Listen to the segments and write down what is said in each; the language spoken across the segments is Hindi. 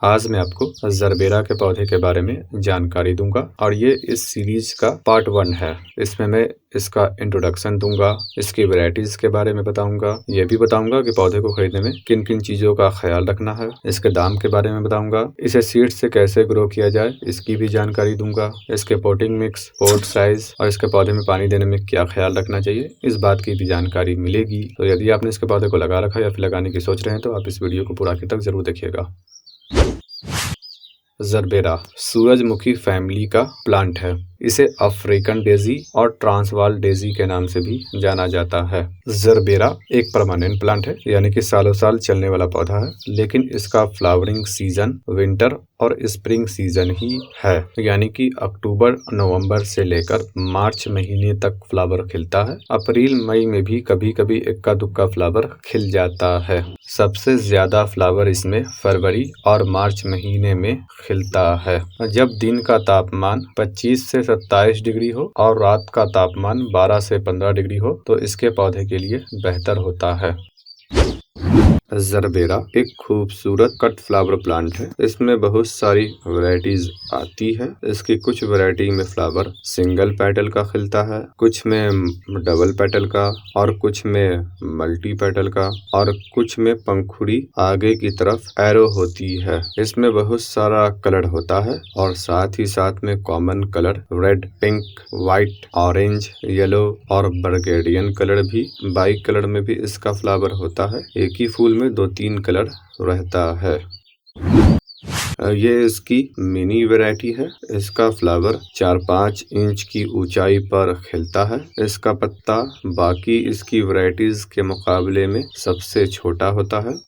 आज मैं आपको जरबेरा के पौधे के बारे में जानकारी दूंगा और ये इस सीरीज का पार्ट 1 है। इसमें मैं इसका इंट्रोडक्शन दूंगा, इसकी वैरायटीज के बारे में बताऊंगा, ये भी बताऊंगा कि पौधे को खरीदने में किन किन चीजों का ख्याल रखना है, इसके दाम के बारे में बताऊंगा, इसे सीड से कैसे ग्रो किया जाए इसकी भी जानकारी दूंगा, इसके पोटिंग मिक्स, पॉट साइज और इसके पौधे में पानी देने में क्या ख्याल रखना चाहिए, इस बात की भी जानकारी मिलेगी। तो यदि आपने इसके पौधे को लगा रखा है या फिर लगाने की सोच रहे हैं तो आप इस वीडियो को पूरा आखिर तक जरूर देखिएगा। जरबेरा सूरजमुखी फैमिली का प्लांट है। इसे अफ्रीकन डेजी और ट्रांसवाल डेजी के नाम से भी जाना जाता है। जरबेरा एक परमानेंट प्लांट है, यानी कि सालों साल चलने वाला पौधा है, लेकिन इसका फ्लावरिंग सीजन विंटर और स्प्रिंग सीजन ही है, यानी कि अक्टूबर नवंबर से लेकर मार्च महीने तक फ्लावर खिलता है। अप्रैल मई में भी कभी कभी इक्का दुक्का फ्लावर खिल जाता है। सबसे ज्यादा फ्लावर इसमें फरवरी और मार्च महीने में खिलता है, जब दिन का तापमान 25 से 27 डिग्री हो और रात का तापमान 12 से 15 डिग्री हो तो इसके पौधे के लिए बेहतर होता है। जरबेरा एक खूबसूरत कट फ्लावर प्लांट है। इसमें बहुत सारी वैरायटीज आती है। इसकी कुछ वैरायटी में फ्लावर सिंगल पेटल का खिलता है, कुछ में डबल पेटल का और कुछ में मल्टी पेटल का और कुछ में पंखुड़ी आगे की तरफ एरो होती है। इसमें बहुत सारा कलर होता है और साथ ही साथ में common colour red, pink, white, orange, yellow और बर्गेडियन कलर भी, बाई कलर में भी इसका फ्लावर होता है। एक ही फूल में 2-3 कलर रहता है। ये इसकी मिनी वैरायटी है। इसका फ्लावर 4-5 इंच की ऊंचाई पर खिलता है। इसका पत्ता बाकी इसकी वैरायटीज के मुकाबले में सबसे छोटा होता है।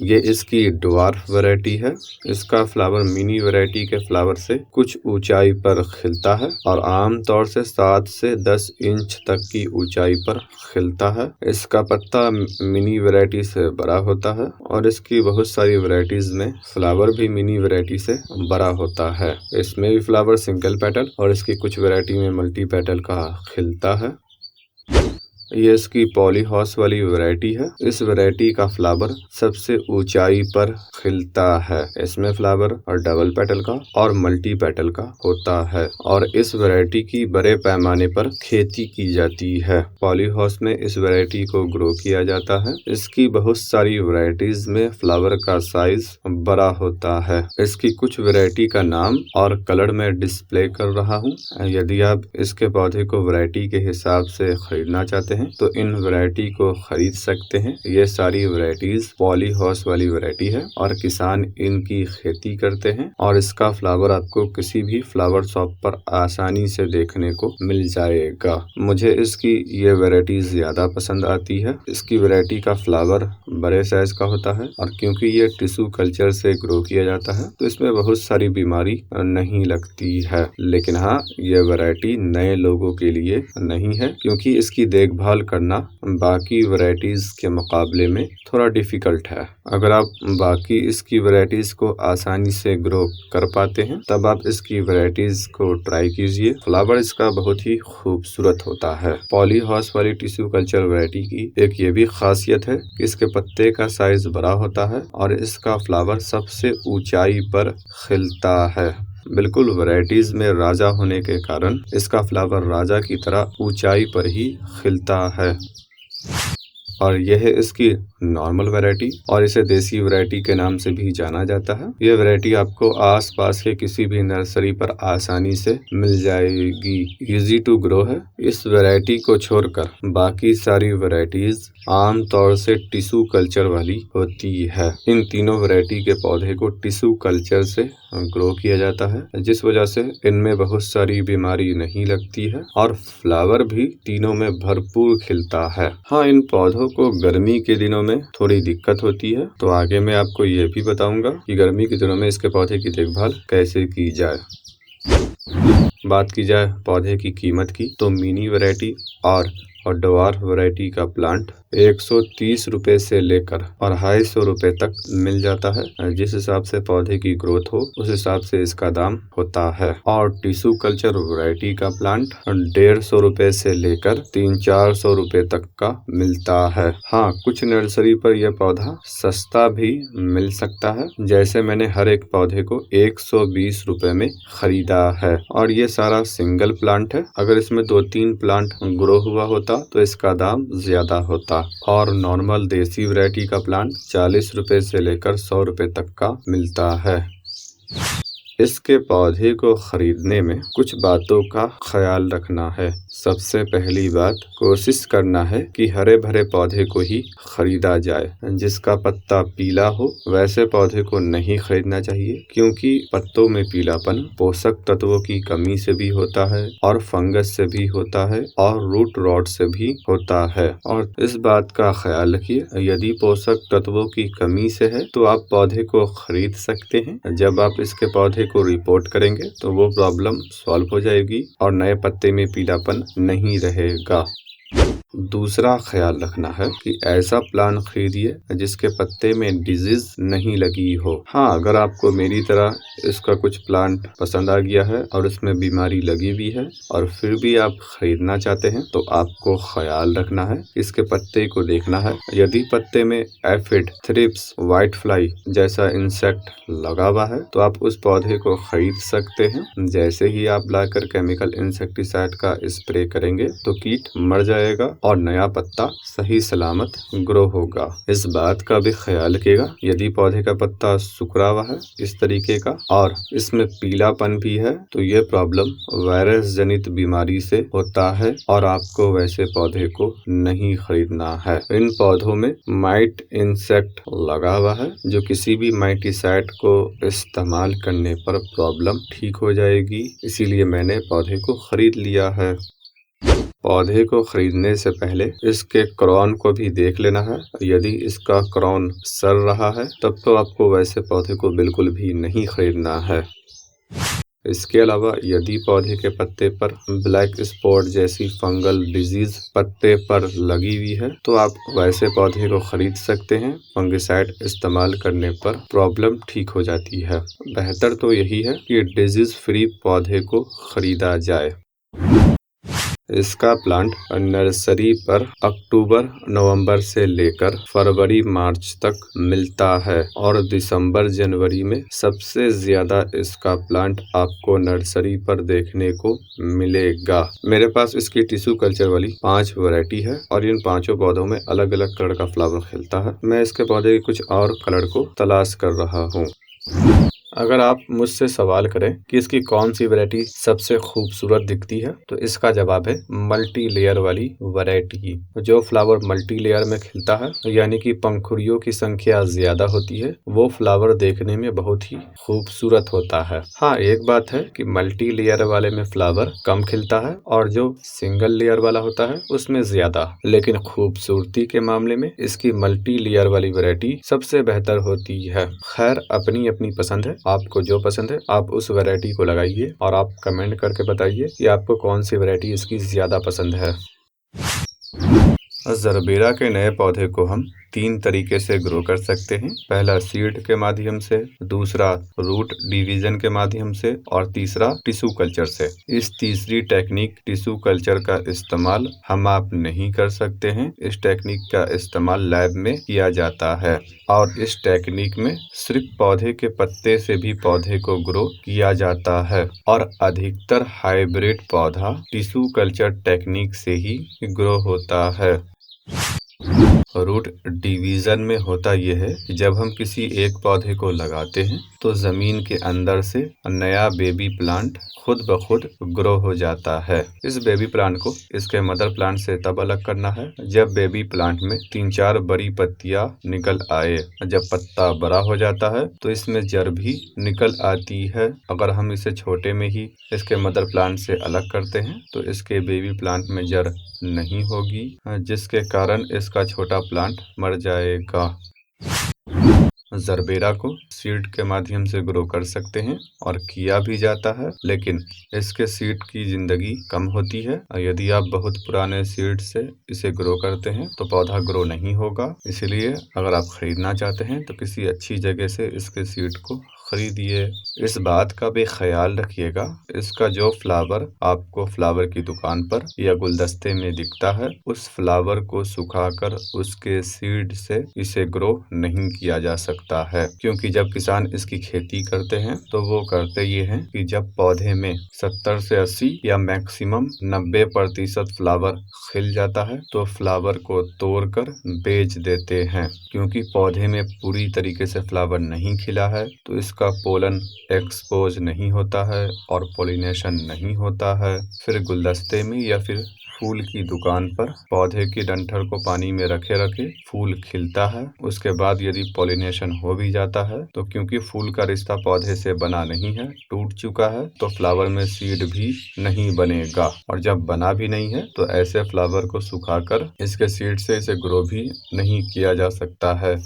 ये इसकी ड्वार्फ वैरायटी है। इसका फ्लावर मिनी वैरायटी के फ्लावर से कुछ ऊंचाई पर खिलता है और आम तौर से 7 से 10 इंच तक की ऊंचाई पर खिलता है। इसका पत्ता मिनी वैरायटी से बड़ा होता है और इसकी बहुत सारी वैरायटीज में फ्लावर भी मिनी वैरायटी से बड़ा होता है। इसमें भी फ्लावर सिंगल पेटल और इसकी कुछ वैरायटी में मल्टी पेटल का खिलता है। ये इसकी पॉली हाउस वाली वैरायटी है। इस वैरायटी का फ्लावर सबसे ऊंचाई पर खिलता है। इसमें फ्लावर और डबल पेटल का और मल्टी पेटल का होता है और इस वैरायटी की बड़े पैमाने पर खेती की जाती है। पॉली हाउस में इस वैरायटी को ग्रो किया जाता है। इसकी बहुत सारी वैरायटीज में फ्लावर का साइज बड़ा होता है। इसकी कुछ वैरायटी का नाम और कलर में डिस्प्ले कर रहा हूँ। यदि आप इसके पौधे को वैरायटी के हिसाब से खरीदना चाहते हैं तो इन वैरायटी को खरीद सकते हैं। ये सारी वैरायटीज पॉली हाउस वाली वैरायटी है और किसान इनकी खेती करते हैं और इसका फ्लावर आपको किसी भी फ्लावर शॉप पर आसानी से देखने को मिल जाएगा। मुझे इसकी ये वैरायटी ज्यादा पसंद आती है। इसकी वैरायटी का फ्लावर बड़े साइज का होता है और क्योंकि ये टिश्यू कल्चर से ग्रो किया जाता है तो इसमें बहुत सारी बीमारी नहीं लगती है। लेकिन हाँ, ये वैरायटी नए लोगों के लिए नहीं है क्योंकि इसकी देखभाल करना बाकी वैरायटीज के मुकाबले में थोड़ा डिफिकल्ट है। अगर आप बाकी इसकी वैरायटीज को आसानी से ग्रो कर पाते हैं तब आप इसकी वैरायटीज को ट्राई कीजिए। फ्लावर इसका बहुत ही खूबसूरत होता है। पॉली हाउस वाली टिश्यू कल्चर वैरायटी की एक ये भी खासियत है कि इसके पत्ते का साइज बड़ा होता है और इसका फ्लावर सबसे ऊंचाई पर खिलता है। बिल्कुल वैरायटीज में राजा होने के कारण इसका फ्लावर राजा की तरह ऊंचाई पर ही खिलता है। और यह है इसकी नॉर्मल वैरायटी और इसे देसी वैरायटी के नाम से भी जाना जाता है। यह वैरायटी आपको आसपास के किसी भी नर्सरी पर आसानी से मिल जाएगी। इजी टू ग्रो है। इस वैरायटी को छोड़कर बाकी सारी वैरायटीज आम तौर से टिश्यू कल्चर वाली होती है। इन तीनों वैरायटी के पौधे को टिश्यू कल्चर से ग्रो किया जाता है, जिस वजह से इनमें बहुत सारी बीमारी नहीं लगती है और फ्लावर भी तीनों में भरपूर खिलता है। हाँ, इन पौधों को गर्मी के दिनों में थोड़ी दिक्कत होती है, तो आगे मैं आपको ये भी बताऊंगा कि गर्मी के दिनों में इसके पौधे की देखभाल कैसे की जाए। बात की जाए पौधे की कीमत की तो मिनी वैरायटी और ड्वार्फ वैरायटी का प्लांट 130 रुपए से लेकर और 250 रुपए तक मिल जाता है। जिस हिसाब से पौधे की ग्रोथ हो उस हिसाब से इसका दाम होता है। और टिश्यू कल्चर वैरायटी का प्लांट 150 रुपए से लेकर 300-400 रुपए तक का मिलता है। हाँ, कुछ नर्सरी पर यह पौधा सस्ता भी मिल सकता है। जैसे मैंने हर एक पौधे को 120 रुपए में खरीदा है और ये सारा सिंगल प्लांट है। अगर इसमें 2-3 प्लांट ग्रो हुआ होता तो इसका दाम ज्यादा होता। और नॉर्मल देसी वैरायटी का प्लांट 40 रुपए से लेकर 100 रुपए तक का मिलता है। इसके पौधे को खरीदने में कुछ बातों का ख्याल रखना है। सबसे पहली बात, कोशिश करना है कि हरे भरे पौधे को ही खरीदा जाए। जिसका पत्ता पीला हो वैसे पौधे को नहीं खरीदना चाहिए, क्योंकि पत्तों में पीलापन पोषक तत्वों की कमी से भी होता है और फंगस से भी होता है और रूट रॉट से भी होता है। और इस बात का ख्याल रखिए, यदि पोषक तत्वों की कमी से है तो आप पौधे को खरीद सकते हैं। जब आप इसके पौधे को रिपोर्ट करेंगे तो वो प्रॉब्लम सॉल्व हो जाएगी और नए पत्ते में पीलापन नहीं रहेगा। दूसरा ख्याल रखना है कि ऐसा प्लांट खरीदिए जिसके पत्ते में डिजीज नहीं लगी हो। हाँ, अगर आपको मेरी तरह इसका कुछ प्लांट पसंद आ गया है और उसमें बीमारी लगी भी है और फिर भी आप खरीदना चाहते हैं तो आपको ख्याल रखना है, इसके पत्ते को देखना है। यदि पत्ते में एफिड, थ्रिप्स, व्हाइट फ्लाई जैसा इंसेक्ट लगा हुआ है तो आप उस पौधे को खरीद सकते हैं। जैसे ही आप लाकर केमिकल इंसेक्टिसाइड का स्प्रे करेंगे तो कीट मर जाएगा और नया पत्ता सही सलामत ग्रो होगा। इस बात का भी ख्याल रखिएगा, यदि पौधे का पत्ता सुखड़ा हुआ है इस तरीके का और इसमें पीलापन भी है तो ये प्रॉब्लम वायरस जनित बीमारी से होता है और आपको वैसे पौधे को नहीं खरीदना है। इन पौधों में माइट इंसेक्ट लगा हुआ है, जो किसी भी माइटिसाइड को इस्तेमाल करने पर प्रॉब्लम ठीक हो जाएगी, इसीलिए मैंने पौधे को खरीद लिया है। पौधे को खरीदने से पहले इसके क्राउन को भी देख लेना है। यदि इसका क्राउन सड़ रहा है तब तो आपको वैसे पौधे को बिल्कुल भी नहीं खरीदना है। इसके अलावा यदि पौधे के पत्ते पर ब्लैक स्पॉट जैसी फंगल डिजीज पत्ते पर लगी हुई है तो आप वैसे पौधे को खरीद सकते हैं। फंगिसाइड इस्तेमाल करने पर प्रॉब्लम ठीक हो जाती है। बेहतर तो यही है कि डिजीज फ्री पौधे को खरीदा जाए। इसका प्लांट नर्सरी पर अक्टूबर-नवंबर से लेकर फरवरी-मार्च तक मिलता है और दिसंबर-जनवरी में सबसे ज्यादा इसका प्लांट आपको नर्सरी पर देखने को मिलेगा। मेरे पास इसकी टिश्यू कल्चर वाली 5 वैरायटी है और इन 5 पौधों में अलग अलग कलर का फ्लावर खिलता है। मैं इसके पौधे के कुछ और कलर को तलाश कर रहा हूँ। अगर आप मुझसे सवाल करें कि इसकी कौन सी वैरायटी सबसे खूबसूरत दिखती है तो इसका जवाब है मल्टी लेयर वाली वैरायटी। जो फ्लावर मल्टी लेयर में खिलता है यानी कि पंखुड़ियों की संख्या ज्यादा होती है, वो फ्लावर देखने में बहुत ही खूबसूरत होता है। हाँ, एक बात है कि मल्टी लेयर वाले में फ्लावर कम खिलता है और जो सिंगल लेयर वाला होता है उसमें ज्यादा, लेकिन खूबसूरती के मामले में इसकी मल्टी लेयर वाली वैरायटी सबसे बेहतर होती है। खैर, अपनी अपनी पसंद है, आपको जो पसंद है आप उस वैरायटी को लगाइए और आप कमेंट करके बताइए कि आपको कौन सी वैरायटी इसकी ज्यादा पसंद है। जरबेरा के नए पौधे को हम 3 तरीके से ग्रो कर सकते हैं। पहला सीड के माध्यम से, दूसरा रूट डिवीजन के माध्यम से और तीसरा टिश्यू कल्चर से। इस तीसरी टेक्निक टिश्यू कल्चर का इस्तेमाल हम आप नहीं कर सकते हैं। इस टेक्निक का इस्तेमाल लैब में किया जाता है और इस टेक्निक में सिर्फ पौधे के पत्ते से भी पौधे को ग्रो किया जाता है और अधिकतर हाइब्रिड पौधा टिश्यू कल्चर टेक्निक से ही ग्रो होता है। रूट डिवीजन में होता यह है कि जब हम किसी एक पौधे को लगाते हैं तो जमीन के अंदर से नया बेबी प्लांट खुद ब खुद ग्रो हो जाता है। इस बेबी प्लांट को इसके मदर प्लांट से तब अलग करना है जब बेबी प्लांट में 3-4 बड़ी पत्तियां निकल आए। जब पत्ता बड़ा हो जाता है तो इसमें जड़ भी निकल आती है। अगर हम इसे छोटे में ही इसके मदर प्लांट से अलग करते हैं तो इसके बेबी प्लांट में जड़ नहीं होगी, जिसके कारण इसका छोटा प्लांट मर जाएगा। जरबेरा को सीड के माध्यम से ग्रो कर सकते हैं और किया भी जाता है, लेकिन इसके सीड की जिंदगी कम होती है और यदि आप बहुत पुराने सीड से इसे ग्रो करते हैं तो पौधा ग्रो नहीं होगा। इसलिए अगर आप खरीदना चाहते हैं तो किसी अच्छी जगह से इसके सीड को खरीदिए। इस बात का भी ख्याल रखिएगा, इसका जो फ्लावर आपको फ्लावर की दुकान पर या गुलदस्ते में दिखता है, उस फ्लावर को सुखाकर उसके सीड से इसे ग्रो नहीं किया जा सकता है। क्योंकि जब किसान इसकी खेती करते हैं तो वो करते ये हैं कि जब पौधे में 70 से 80 या मैक्सिमम 90% फ्लावर खिल जाता है तो फ्लावर को तोड़कर बेच देते हैं। क्योंकि पौधे में पूरी तरीके से फ्लावर नहीं खिला है तो इसका पोलन एक्सपोज नहीं होता है और पॉलिनेशन नहीं होता है। फिर गुलदस्ते में या फिर फूल की दुकान पर पौधे की डंठल को पानी में रखे रखे फूल खिलता है। उसके बाद यदि पॉलिनेशन हो भी जाता है तो क्योंकि फूल का रिश्ता पौधे से बना नहीं है, टूट चुका है, तो फ्लावर में सीड भी नहीं बनेगा। और जब बना भी नहीं है तो ऐसे फ्लावर को सुखाकर इसके सीड से इसे ग्रो भी नहीं किया जा सकता है।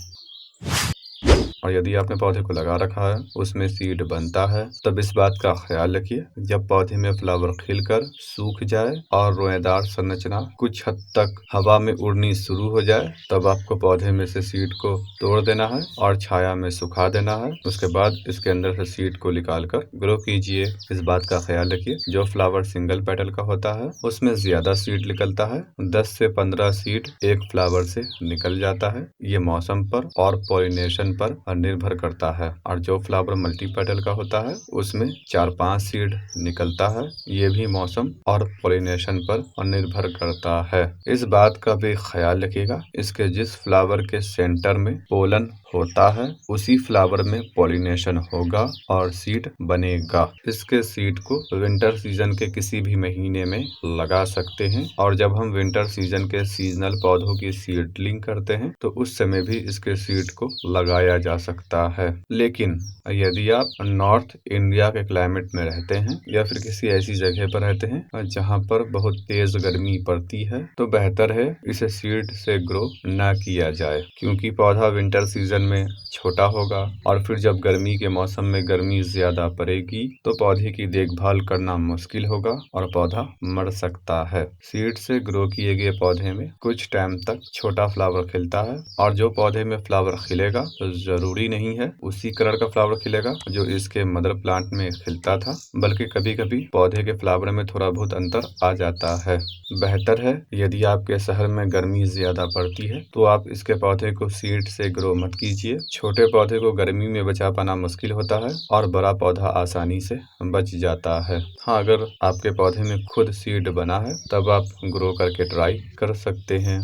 और यदि आपने पौधे को लगा रखा है, उसमें सीड बनता है, तब इस बात का ख्याल रखिए जब पौधे में फ्लावर खिलकर सूख जाए और रोएदार संरचना कुछ हद तक हवा में उड़नी शुरू हो जाए, तब आपको पौधे में से सीड को तोड़ देना है और छाया में सुखा देना है। उसके बाद इसके अंदर से सीड को निकाल कर ग्रो कीजिए। इस बात का ख्याल रखिए जो फ्लावर सिंगल पेटल का होता है उसमें ज्यादा सीड निकलता है, 10 से 15 सीड एक फ्लावर से निकल जाता है। ये मौसम पर और पॉलिनेशन पर निर्भर करता है। और जो फ्लावर मल्टी पेटल का होता है उसमें 4-5 सीड निकलता है। ये भी मौसम और पॉलिनेशन पर निर्भर करता है। इस बात का भी ख्याल रखिएगा इसके जिस फ्लावर के सेंटर में पोलन होता है उसी फ्लावर में पॉलिनेशन होगा और सीड बनेगा। इसके सीड को विंटर सीजन के किसी भी महीने में लगा सकते हैं और जब हम विंटर सीजन के सीजनल पौधों की सीडलिंग करते हैं तो उस समय भी इसके सीड को लगाया जा सकता है। लेकिन यदि आप नॉर्थ इंडिया के क्लाइमेट में रहते हैं या फिर किसी ऐसी जगह पर रहते हैं जहाँ पर बहुत तेज गर्मी पड़ती है तो बेहतर है इसे सीड से ग्रो न किया जाए, क्योंकि पौधा विंटर सीजन में छोटा होगा और फिर जब गर्मी के मौसम में गर्मी ज्यादा पड़ेगी तो पौधे की देखभाल करना मुश्किल होगा और पौधा मर सकता है। सीड से ग्रो किए गए पौधे में कुछ टाइम तक छोटा फ्लावर खिलता है और जो पौधे में फ्लावर खिलेगा तो जरूरी नहीं है उसी कलर का फ्लावर खिलेगा जो इसके मदर प्लांट में खिलता था, बल्कि कभी कभी पौधे के फ्लावर में थोड़ा बहुत अंतर आ जाता है। बेहतर है यदि आपके शहर में गर्मी ज्यादा पड़ती है तो आप इसके पौधे को सीड से ग्रो मत कीजिए। छोटे पौधे को गर्मी में बचा पाना मुश्किल होता है और बड़ा पौधा आसानी से बच जाता है। हाँ, अगर आपके पौधे में खुद सीड बना है तब आप ग्रो करके ट्राई कर सकते हैं।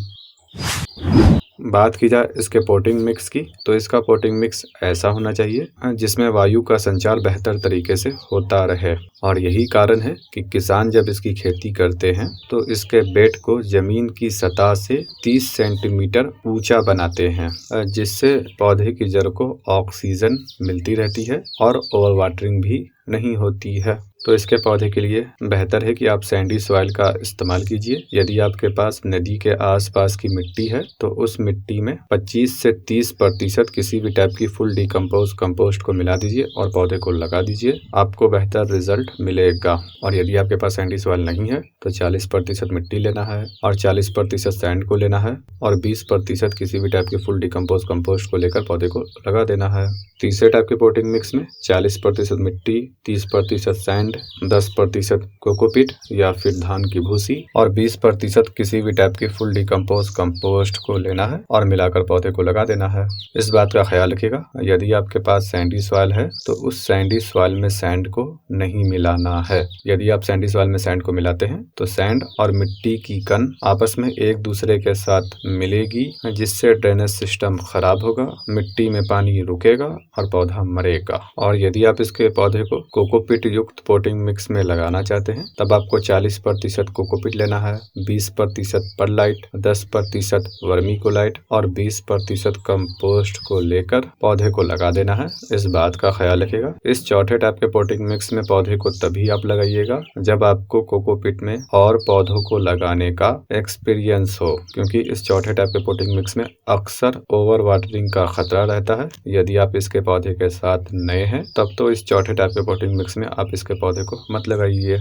बात की जाए इसके पोटिंग मिक्स की तो इसका पोटिंग मिक्स ऐसा होना चाहिए जिसमें वायु का संचार बेहतर तरीके से होता रहे और यही कारण है कि किसान जब इसकी खेती करते हैं तो इसके बेड को जमीन की सतह से 30 सेंटीमीटर ऊंचा बनाते हैं, जिससे पौधे की जड़ को ऑक्सीजन मिलती रहती है और ओवर वाटरिंग भी नहीं होती है। तो इसके पौधे के लिए बेहतर है कि आप सैंडी सॉइल का इस्तेमाल कीजिए। यदि आपके पास नदी के आसपास की मिट्टी है तो उस मिट्टी में 25 से 30% किसी भी टाइप की फुल डिकम्पोज कंपोस्ट को मिला दीजिए और पौधे को लगा दीजिए, आपको बेहतर रिजल्ट मिलेगा। और यदि आपके पास सैंडी सॉइल नहीं है तो 40% मिट्टी लेना है और 40% सैंड को लेना है और 20% किसी भी टाइप की फुल डिकम्पोज कंपोस्ट को लेकर पौधे को लगा देना है। तीसरे टाइप के पोटिंग मिक्स में 40% मिट्टी, 30% सैंड, 10% कोकोपीट या फिर धान की भूसी और 20% किसी भी टाइप की फुल डिकम्पोज कंपोस्ट को लेना है और मिलाकर पौधे को लगा देना है। इस बात का ख्याल रखिएगा यदि आपके पास सैंडी सॉइल है तो उस सैंडी सॉइल में सैंड को नहीं मिलाना है। यदि आप सैंडी सॉइल में सैंड को मिलाते हैं तो सैंड और मिट्टी की कण आपस में एक दूसरे के साथ मिलेगी, जिससे ड्रेनेज सिस्टम खराब होगा, मिट्टी में पानी रुकेगा और पौधा मरेगा। और यदि आप इसके पौधे को कोकोपीट युक्त पोटिंग पोटिंग मिक्स में लगाना चाहते हैं तब आपको 40% कोकोपीट लेना है, 20% परलाइट, 10% वर्मीकोलाइट और 20% कंपोस्ट को लेकर पौधे को लगा देना है। इस बात का ख्याल रखिएगा, इस चौथे टाइप के पोटिंग मिक्स में पौधे को तभी आप लगाइएगा जब आपको कोकोपीट में और पौधों को लगाने का एक्सपीरियंस हो, क्योंकि इस चौथे टाइप के पोटिंग मिक्स में अक्सर ओवर वाटरिंग का खतरा रहता है। यदि आप इसके पौधे के साथ नए हैं तब तो इस चौथे टाइप के पोटिंग मिक्स में आप इसके पौधे को मत लगाइए।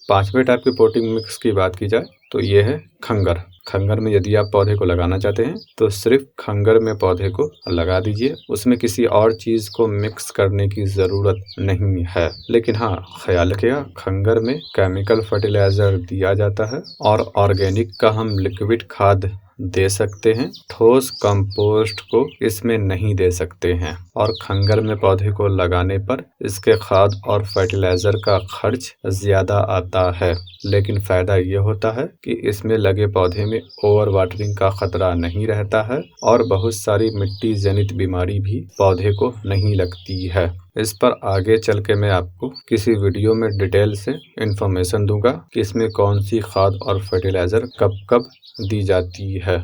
पांचवें टाइप के पोटिंग मिक्स की बात की जाए तो ये है खंगर। खंगर में यदि आप पौधे को लगाना चाहते हैं तो सिर्फ खंगर में पौधे को लगा दीजिए, उसमें किसी और चीज को मिक्स करने की जरूरत नहीं है। लेकिन हाँ, ख्याल रखिएगा खंगर में केमिकल फर्टिलाइजर दिया जाता है और ऑर्गेनिक का हम लिक्विड खाद दे सकते हैं, ठोस कंपोस्ट को इसमें नहीं दे सकते हैं। और खंगर में पौधे को लगाने पर इसके खाद और फर्टिलाइजर का खर्च ज्यादा आता है, लेकिन फायदा ये होता है कि इसमें लगे पौधे में ओवर वाटरिंग का खतरा नहीं रहता है और बहुत सारी मिट्टी जनित बीमारी भी पौधे को नहीं लगती है। इस पर आगे चल के मैं आपको किसी वीडियो में डिटेल से इंफॉर्मेशन दूंगा कि इसमें कौन सी खाद और फर्टिलाइजर कब कब दी जाती है।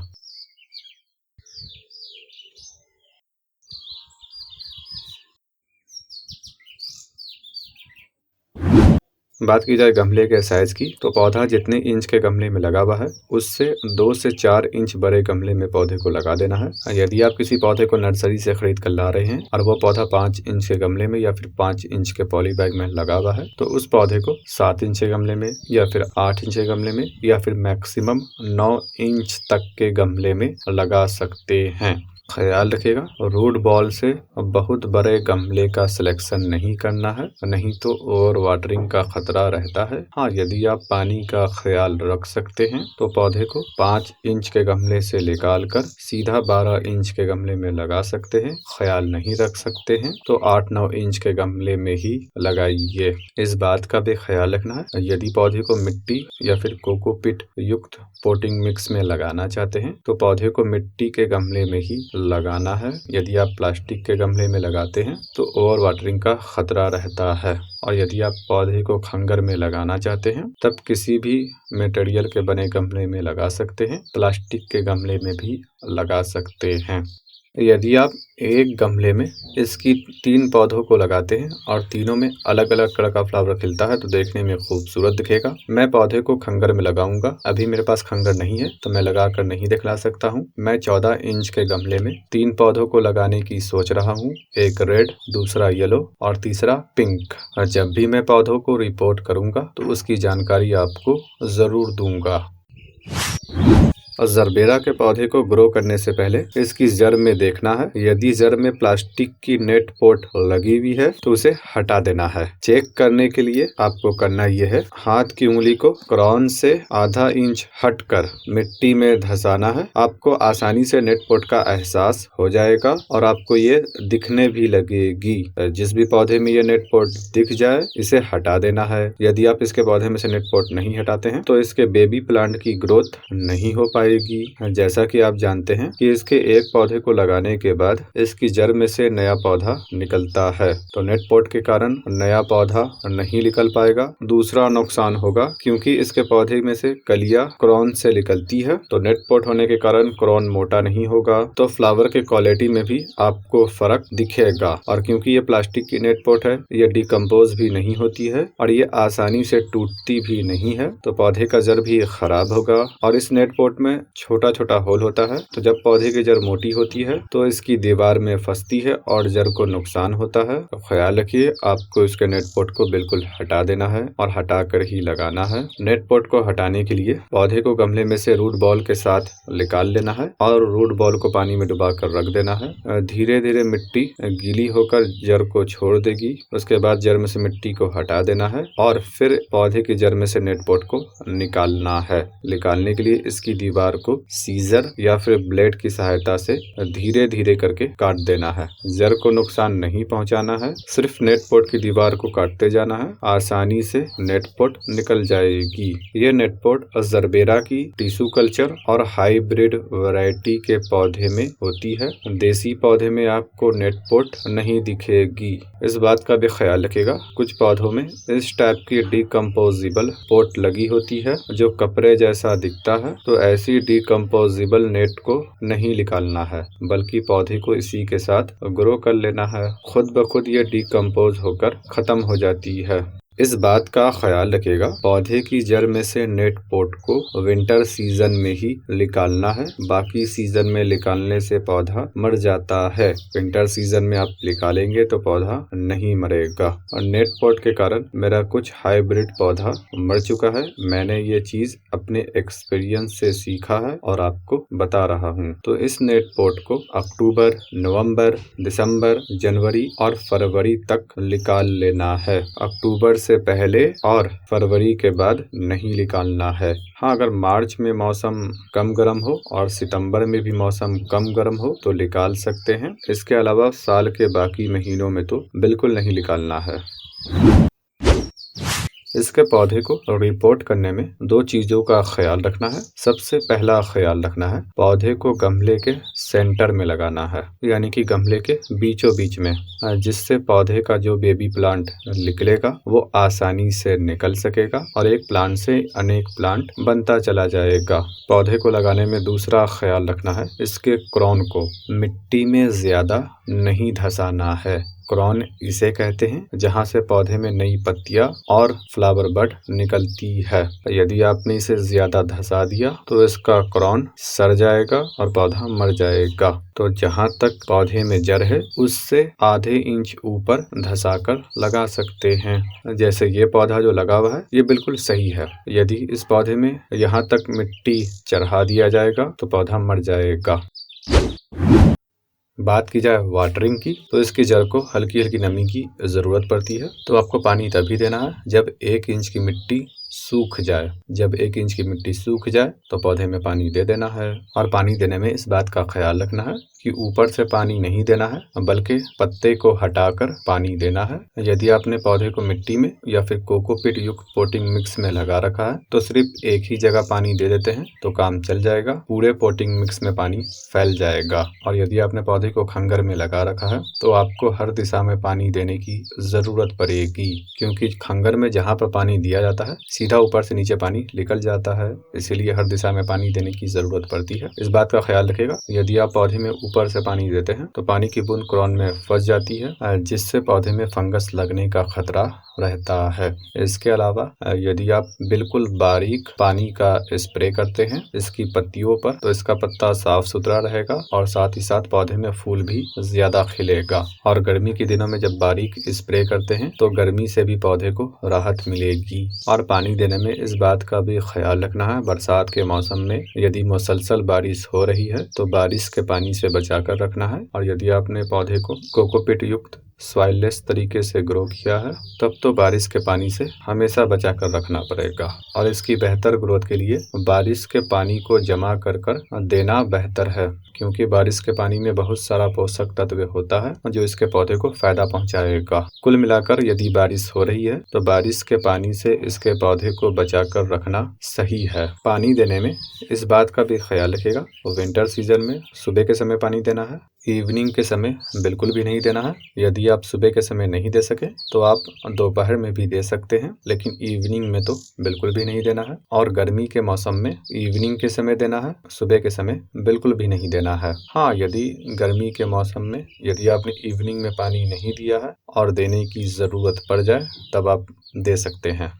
बात की जाए गमले के साइज की तो पौधा जितने इंच के गमले में लगा हुआ है उससे 2 से 4 इंच बड़े गमले में पौधे को लगा देना है। यदि आप किसी पौधे को नर्सरी से खरीद कर ला रहे हैं और वो पौधा 5 इंच के गमले में या फिर 5 इंच के पॉली बैग में लगा हुआ है तो उस पौधे को 7 इंच के गमले में या फिर 8 इंच के गमले में या फिर मैक्सिमम 9 इंच तक के गमले में लगा सकते हैं। ख्याल रखिएगा रूट बॉल से बहुत बड़े गमले का सिलेक्शन नहीं करना है, नहीं तो ओवर वाटरिंग का खतरा रहता है। हाँ, यदि आप पानी का ख्याल रख सकते हैं तो पौधे को 5 इंच के गमले से निकाल कर सीधा 12 इंच के गमले में लगा सकते हैं। ख्याल नहीं रख सकते हैं तो 8-9 इंच के गमले में ही लगाइए। इस बात का भी ख्याल रखना है, यदि पौधे को मिट्टी या फिर कोकोपीट युक्त पोटिंग मिक्स में लगाना चाहते हैं तो पौधे को मिट्टी के गमले में ही लगाना है। यदि आप प्लास्टिक के गमले में लगाते हैं तो ओवर वाटरिंग का खतरा रहता है। और यदि आप पौधे को खंगर में लगाना चाहते हैं तब किसी भी मटेरियल के बने गमले में लगा सकते हैं, प्लास्टिक के गमले में भी लगा सकते हैं। यदि आप एक गमले में इसकी 3 पौधों को लगाते हैं और तीनों में अलग अलग कलर का फ्लावर खिलता है तो देखने में खूबसूरत दिखेगा। मैं पौधे को खंगर में लगाऊंगा, अभी मेरे पास खंगर नहीं है तो मैं लगा कर नहीं दिखला सकता हूँ। मैं 14 इंच के गमले में 3 पौधों को लगाने की सोच रहा हूँ, एक रेड, दूसरा येलो और तीसरा पिंक। और जब भी मैं पौधों को रिपोर्ट करूंगा तो उसकी जानकारी आपको जरूर दूंगा। और जरबेरा के पौधे को ग्रो करने से पहले इसकी जड़ में देखना है, यदि जड़ में प्लास्टिक की नेट पोट लगी हुई है तो उसे हटा देना है। चेक करने के लिए आपको करना यह है, हाथ की उंगली को क्रॉन से आधा इंच हटकर मिट्टी में धंसाना है। आपको आसानी से नेट पोट का एहसास हो जाएगा और आपको ये दिखने भी लगेगी। जिस भी पौधे में ये नेट पोट दिख जाए इसे हटा देना है। यदि आप इसके पौधे में से नेट पोट नहीं हटाते हैं तो इसके बेबी प्लांट की ग्रोथ नहीं हो पाएगी। जैसा कि आप जानते हैं कि इसके एक पौधे को लगाने के बाद इसकी जड़ में से नया पौधा निकलता है, तो नेट पोट के कारण नया पौधा नहीं निकल पाएगा। दूसरा नुकसान होगा क्योंकि इसके पौधे में से कलियां क्रोन से निकलती है, तो नेट पोट होने के कारण क्रोन मोटा नहीं होगा, तो फ्लावर के क्वालिटी में भी आपको फर्क दिखेगा। और क्योंकि ये प्लास्टिक की नेट पोट है, ये डिकम्पोज भी नहीं होती है और ये आसानी से टूटती भी नहीं है, तो पौधे का जड़ भी खराब होगा। और इस नेट पोट में छोटा छोटा होल होता है, तो जब पौधे की जड़ मोटी होती है तो इसकी दीवार में फंसती है और जड़ को नुकसान होता है। तो ख्याल रखिए, आपको इसके नेट पोट को बिल्कुल हटा देना है और हटा कर ही लगाना है। नेट पोट को हटाने के लिए पौधे को गमले में से रूट बॉल के साथ निकाल लेना है और रूट बॉल को पानी में डुबा कर रख देना है। धीरे धीरे मिट्टी गीली होकर जड़ को छोड़ देगी, उसके बाद जड़ में से मिट्टी को हटा देना है और फिर पौधे की जड़ में से नेट पोट को निकालना है। निकालने के लिए इसकी दीवार दीवार को सीजर या फिर ब्लेड की सहायता से धीरे धीरे करके काट देना है। जड़ को नुकसान नहीं पहुंचाना है, सिर्फ नेट पॉट की दीवार को काटते जाना है। आसानी से नेट पॉट निकल जाएगी। ये नेट पॉट जरबेरा की टिश्यू कल्चर और हाइब्रिड वैरायटी के पौधे में होती है। देसी पौधे में आपको नेट पॉट नहीं दिखेगी। इस बात का भी ख्याल रखिएगा, कुछ पौधों में इस टाइप की डिकम्पोजिबल पॉट लगी होती है जो कपड़े जैसा दिखता है, तो ऐसी डिकम्पोजिबल नेट को नहीं निकालना है, बल्कि पौधे को इसी के साथ ग्रो कर लेना है। खुद ब खुद ये डिकम्पोज होकर खत्म हो जाती है। इस बात का ख्याल रखिएगा, पौधे की जड़ में से नेट पॉट को विंटर सीजन में ही निकालना है। बाकी सीजन में निकालने से पौधा मर जाता है। विंटर सीजन में आप निकालेंगे तो पौधा नहीं मरेगा। और नेट पॉट के कारण मेरा कुछ हाइब्रिड पौधा मर चुका है। मैंने ये चीज अपने एक्सपीरियंस से सीखा है और आपको बता रहा हूँ। तो इस नेट पॉट को अक्टूबर, नवंबर, दिसंबर, जनवरी और फरवरी तक निकाल लेना है। अक्टूबर से पहले और फरवरी के बाद नहीं निकालना है। हाँ, अगर मार्च में मौसम कम गर्म हो और सितंबर में भी मौसम कम गर्म हो तो निकाल सकते हैं। इसके अलावा साल के बाकी महीनों में तो बिल्कुल नहीं निकालना है। इसके पौधे को रिपोर्ट करने में दो चीजों का ख्याल रखना है। सबसे पहला ख्याल रखना है, पौधे को गमले के सेंटर में लगाना है, यानी कि गमले के बीचों बीच में, जिससे पौधे का जो बेबी प्लांट निकलेगा वो आसानी से निकल सकेगा और एक प्लांट से अनेक प्लांट बनता चला जाएगा। पौधे को लगाने में दूसरा ख्याल रखना है, इसके क्राउन को मिट्टी में ज्यादा नहीं धंसाना है। क्राउन इसे कहते हैं जहां से पौधे में नई पत्तियां और फ्लावर बड निकलती है। यदि आपने इसे ज्यादा धंसा दिया तो इसका क्राउन सड़ जाएगा और पौधा मर जाएगा। तो जहां तक पौधे में जड़ है उससे आधे इंच ऊपर धंसा कर लगा सकते हैं। जैसे ये पौधा जो लगा हुआ है ये बिल्कुल सही है। यदि इस पौधे में यहाँ तक मिट्टी चढ़ा दिया जाएगा तो पौधा मर जाएगा। बात की जाए वाटरिंग की, तो इसकी जड़ को हल्की हल्की नमी की ज़रूरत पड़ती है। तो आपको पानी तभी देना है जब 1 इंच की मिट्टी सूख जाए। जब 1 इंच की मिट्टी सूख जाए तो पौधे में पानी दे देना है। और पानी देने में इस बात का ख्याल रखना है कि ऊपर से पानी नहीं देना है, बल्कि पत्ते को हटाकर पानी देना है। यदि आपने पौधे को मिट्टी में या फिर कोकोपीट युक्त पोटिंग मिक्स में लगा रखा है तो सिर्फ एक ही जगह पानी दे देते हैं तो काम चल जाएगा, पूरे पोटिंग मिक्स में पानी फैल जाएगा। और यदि आपने पौधे को खंगर में लगा रखा है तो आपको हर दिशा में पानी देने की जरूरत पड़ेगी, क्योंकि खंगर में जहाँ पर पानी दिया जाता है सीधा ऊपर से नीचे पानी निकल जाता है, इसीलिए हर दिशा में पानी देने की जरूरत पड़ती है। इस बात का ख्याल रखिएगा। यदि आप पौधे में ऊपर से पानी देते हैं तो पानी की बूंद क्राउन में फंस जाती है, जिससे पौधे में फंगस लगने का खतरा रहता है। इसके अलावा यदि आप बिल्कुल बारीक पानी का स्प्रे करते हैं इसकी पत्तियों पर तो इसका पत्ता साफ सुथरा रहेगा और साथ ही साथ पौधे में फूल भी ज्यादा खिलेगा। और गर्मी के दिनों में जब बारीक स्प्रे करते हैं तो गर्मी से भी पौधे को राहत मिलेगी। और पानी देने में इस बात का भी ख्याल रखना है, बरसात के मौसम में यदि मुसलसल बारिश हो रही है तो बारिश के पानी से बचा कर रखना है। और यदि आपने पौधे को कोकोपीट युक्त सॉइललेस तरीके से ग्रो किया है तब तो बारिश के पानी से हमेशा बचा कर रखना पड़ेगा। और इसकी बेहतर ग्रोथ के लिए बारिश के पानी को जमा कर देना बेहतर है, क्योंकि बारिश के पानी में बहुत सारा पोषक तत्व होता है जो इसके पौधे को फायदा पहुंचाएगा। कुल मिलाकर यदि बारिश हो रही है तो बारिश के पानी से इसके पौधे को बचा कर रखना सही है। पानी देने में इस बात का भी ख्याल रखिएगा, विंटर सीजन में सुबह के समय पानी देना है, इवनिंग के समय बिल्कुल भी नहीं देना है। यदि आप सुबह के समय नहीं दे सके तो आप दोपहर में भी दे सकते हैं, लेकिन इवनिंग में तो बिल्कुल भी नहीं देना है। और गर्मी के मौसम में इवनिंग के समय देना है, सुबह के समय बिल्कुल भी नहीं देना है। हाँ, यदि गर्मी के मौसम में यदि आपने इवनिंग में पानी नहीं दिया है और देने की ज़रूरत पड़ जाए तब आप दे सकते हैं।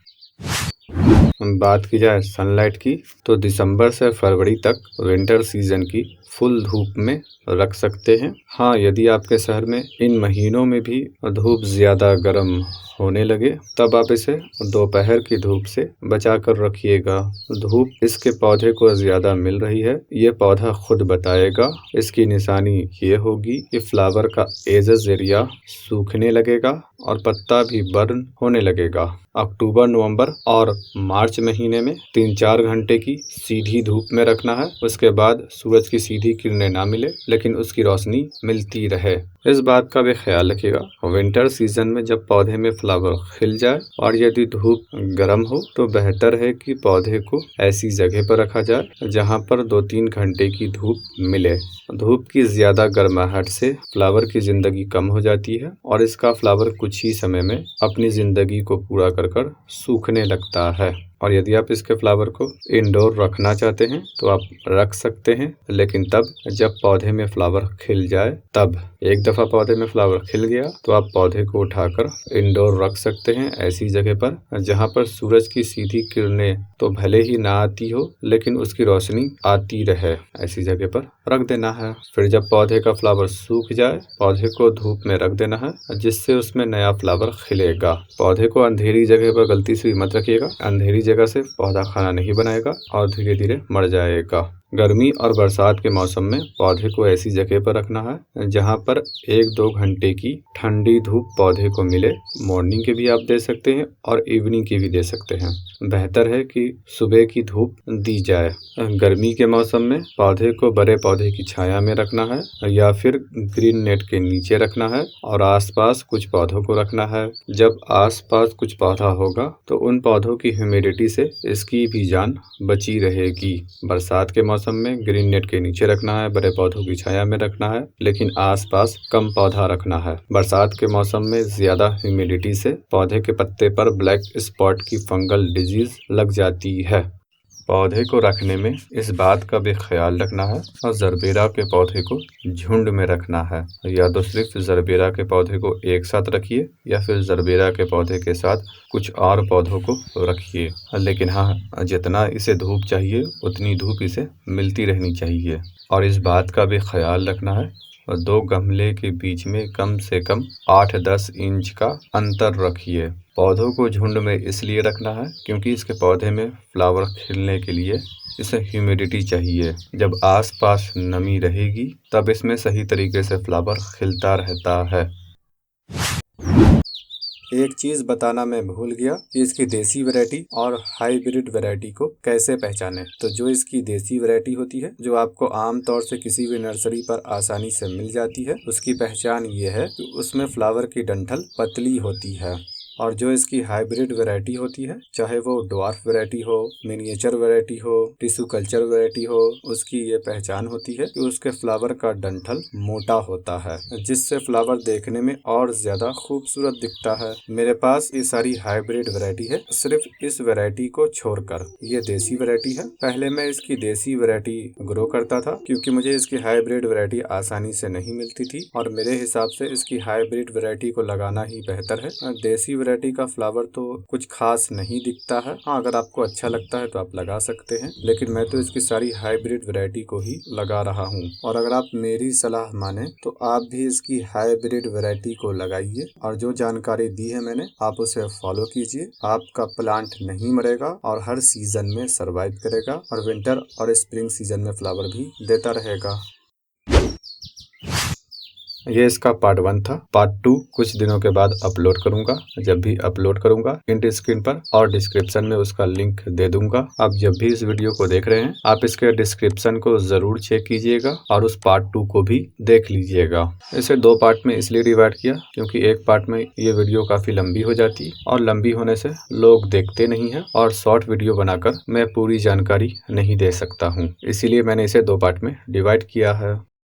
बात की जाए सनलाइट की, तो दिसंबर से फरवरी तक विंटर सीजन की फुल धूप में रख सकते हैं। हाँ, यदि आपके शहर में इन महीनों में भी धूप ज़्यादा गर्म होने लगे तब आप इसे दोपहर की धूप से बचा कर रखिएगा। धूप इसके पौधे को ज़्यादा मिल रही है, ये पौधा खुद बताएगा। इसकी निशानी ये होगी कि फ्लावर का एजेस एरिया सूखने लगेगा और पत्ता भी बर्न होने लगेगा। अक्टूबर, नवंबर और मार्च मार्च महीने में 3-4 घंटे की सीधी धूप में रखना है। उसके बाद सूरज की सीधी किरणें ना मिले लेकिन उसकी रोशनी मिलती रहे। इस बात का भी ख्याल रखिएगा विंटर सीजन में जब पौधे में फ्लावर खिल जाए और यदि धूप गर्म हो तो बेहतर है कि पौधे को ऐसी जगह पर रखा जाए जहां पर 2-3 घंटे की धूप मिले। धूप की ज्यादा गर्माहट से फ्लावर की जिंदगी कम हो जाती है और इसका फ्लावर कुछ ही समय में अपनी जिंदगी को पूरा कर सूखने लगता है। और यदि आप इसके फ्लावर को इंडोर रखना चाहते हैं तो आप रख सकते हैं, लेकिन तब जब पौधे में फ्लावर खिल जाए तब। एक दफा पौधे में फ्लावर खिल गया तो आप पौधे को उठाकर इंडोर रख सकते हैं ऐसी जगह पर जहां पर सूरज की सीधी किरणें तो भले ही ना आती हो लेकिन उसकी रोशनी आती रहे। ऐसी जगह पर रख देना है। फिर जब पौधे का फ्लावर सूख जाए पौधे को धूप में रख देना है जिससे उसमें नया फ्लावर खिलेगा। पौधे को अंधेरी जगह पर गलती से भी मत रखिएगा। अंधेरी जगह से पौधा खाना नहीं बनाएगा और धीरे धीरे मर जाएगा। गर्मी और बरसात के मौसम में पौधे को ऐसी जगह पर रखना है जहां पर 1-2 घंटे की ठंडी धूप पौधे को मिले। मॉर्निंग के भी आप दे सकते हैं और इवनिंग की भी दे सकते हैं। बेहतर है कि सुबह की धूप दी जाए। गर्मी के मौसम में पौधे को बड़े पौधे की छाया में रखना है या फिर ग्रीन नेट के नीचे रखना है और आसपास कुछ पौधों को रखना है। जब आसपास कुछ पौधा होगा तो उन पौधों की ह्यूमिडिटी से इसकी भी जान बची रहेगी। बरसात के मौसम में ग्रीन नेट के नीचे रखना है, बड़े पौधों की छाया में रखना है, लेकिन आसपास कम पौधा रखना है। बरसात के मौसम में ज्यादा ह्यूमिडिटी से पौधे के पत्ते पर ब्लैक स्पॉट की फंगल डिजीज लग जाती है। पौधे को रखने में इस बात का भी ख्याल रखना है और जरबेरा के पौधे को झुंड में रखना है। या तो सिर्फ जरबेरा के पौधे को एक साथ रखिए या फिर जरबेरा के पौधे के साथ कुछ और पौधों को रखिए, लेकिन हाँ जितना इसे धूप चाहिए उतनी धूप इसे मिलती रहनी चाहिए। और इस बात का भी ख्याल रखना है और 2 गमले के बीच में कम से कम 8-10 इंच का अंतर रखिए। पौधों को झुंड में इसलिए रखना है क्योंकि इसके पौधे में फ्लावर खिलने के लिए इसे ह्यूमिडिटी चाहिए। जब आसपास नमी रहेगी तब इसमें सही तरीके से फ्लावर खिलता रहता है। एक चीज बताना मैं भूल गया कि इसकी देसी वैरायटी और हाइब्रिड वैरायटी को कैसे पहचाने। तो जो इसकी देसी वैरायटी होती है जो आपको आमतौर से किसी भी नर्सरी पर आसानी से मिल जाती है, उसकी पहचान ये है कि उसमें फ्लावर की डंठल पतली होती है। और जो इसकी हाइब्रिड वैरायटी होती है, चाहे वो ड्वार्फ वैरायटी हो, मिनिएचर वैरायटी हो, टिश्यू कल्चर वैरायटी हो, उसकी ये पहचान होती है कि उसके फ्लावर का डंठल मोटा होता है जिससे फ्लावर देखने में और ज्यादा खूबसूरत दिखता है। मेरे पास ये सारी हाइब्रिड वैरायटी है, सिर्फ इस वैरायटी को छोड़कर। ये देसी वैरायटी है। पहले मैं इसकी देसी वैरायटी ग्रो करता था क्योंकि मुझे इसकी हाइब्रिड वैरायटी आसानी से नहीं मिलती थी और मेरे हिसाब से इसकी हाइब्रिड वैरायटी को लगाना ही बेहतर है। देसी वैरायटी का फ्लावर तो कुछ खास नहीं दिखता है। हाँ, अगर आपको अच्छा लगता है तो आप लगा सकते हैं, लेकिन मैं तो इसकी सारी हाइब्रिड वैरायटी को ही लगा रहा हूँ। और अगर आप मेरी सलाह माने तो आप भी इसकी हाइब्रिड वैरायटी को लगाइए और जो जानकारी दी है मैंने आप उसे फॉलो कीजिए। आपका प्लांट नहीं मरेगा और हर सीजन में सरवाइव करेगा और विंटर और स्प्रिंग सीजन में फ्लावर भी देता रहेगा। ये इसका पार्ट 1 था। पार्ट 2 कुछ दिनों के बाद अपलोड करूंगा। जब भी अपलोड करूंगा इंड स्क्रीन पर और डिस्क्रिप्शन में उसका लिंक दे दूंगा। आप जब भी इस वीडियो को देख रहे हैं आप इसके डिस्क्रिप्शन को जरूर चेक कीजिएगा और उस पार्ट 2 को भी देख लीजिएगा। इसे 2 पार्ट में इसलिए डिवाइड किया क्योंकि एक पार्ट में ये वीडियो काफी लंबी हो जाती और लंबी होने से लोग देखते नहीं है और शॉर्ट वीडियो बनाकर मैं पूरी जानकारी नहीं दे सकता हूँ, इसीलिए मैंने इसे 2 पार्ट में डिवाइड किया है।